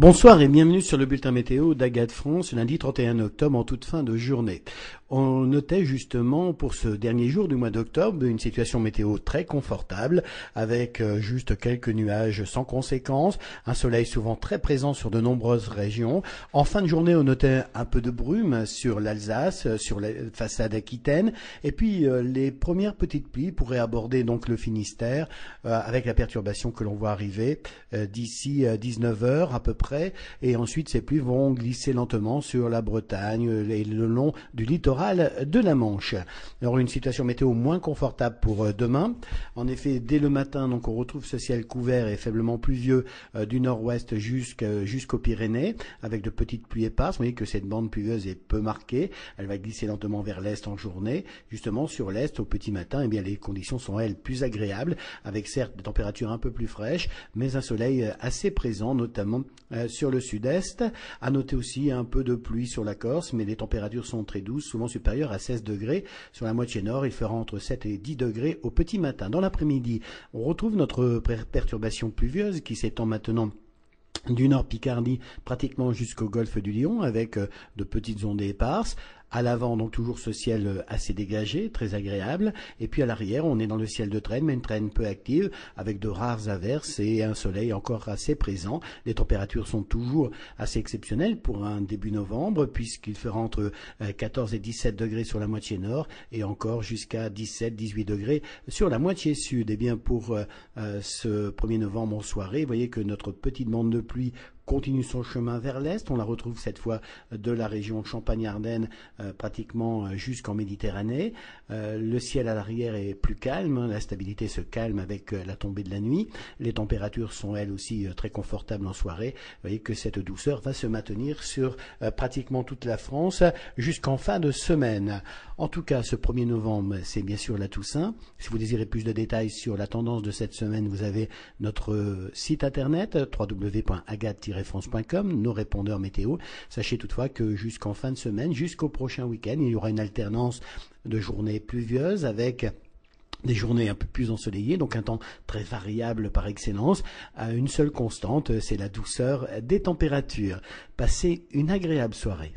Bonsoir et bienvenue sur le bulletin météo d'Agathe France, lundi 31 octobre en toute fin de journée. On notait justement pour ce dernier jour du mois d'octobre une situation météo très confortable avec juste quelques nuages sans conséquence, un soleil souvent très présent sur de nombreuses régions. En fin de journée, on notait un peu de brume sur l'Alsace, sur la façade aquitaine et puis les premières petites pluies pourraient aborder donc le Finistère avec la perturbation que l'on voit arriver d'ici 19 heures à peu près, et ensuite ces pluies vont glisser lentement sur la Bretagne et le long du littoral de la Manche. Alors une situation météo moins confortable pour demain. En effet, dès le matin, donc on retrouve ce ciel couvert et faiblement pluvieux du nord-ouest jusqu'aux Pyrénées, avec de petites pluies éparses. Vous voyez que cette bande pluvieuse est peu marquée. Elle va glisser lentement vers l'est en journée. Justement, sur l'est, au petit matin, eh bien les conditions sont elles plus agréables, avec certes des températures un peu plus fraîches, mais un soleil assez présent, notamment sur le sud-est. À noter aussi un peu de pluie sur la Corse, mais les températures sont très douces, souvent supérieures à 16 degrés. Sur la moitié nord, il fera entre 7 et 10 degrés au petit matin. Dans l'après-midi, on retrouve notre perturbation pluvieuse qui s'étend maintenant du nord Picardie pratiquement jusqu'au golfe du Lion avec de petites ondées éparses. À l'avant, donc toujours ce ciel assez dégagé, très agréable. Et puis à l'arrière, on est dans le ciel de traîne, mais une traîne peu active, avec de rares averses et un soleil encore assez présent. Les températures sont toujours assez exceptionnelles pour un début novembre, puisqu'il fera entre 14 et 17 degrés sur la moitié nord, et encore jusqu'à 17-18 degrés sur la moitié sud. Et bien pour ce 1er novembre en soirée, vous voyez que notre petite bande de pluie continue son chemin vers l'est. On la retrouve cette fois de la région Champagne-Ardenne pratiquement jusqu'en Méditerranée. Le ciel à l'arrière est plus calme, la stabilité se calme avec la tombée de la nuit. Les températures sont elles aussi très confortables en soirée. Vous voyez que cette douceur va se maintenir sur pratiquement toute la France jusqu'en fin de semaine. En tout cas, ce 1er novembre, c'est bien sûr la Toussaint. Si vous désirez plus de détails sur la tendance de cette semaine, vous avez notre site internet www.agathe-france.com, nos répondeurs météo. Sachez toutefois que jusqu'en fin de semaine, jusqu'au prochain week-end, il y aura une alternance de journées pluvieuses avec des journées un peu plus ensoleillées, donc un temps très variable par excellence. Une seule constante, c'est la douceur des températures. Passez une agréable soirée.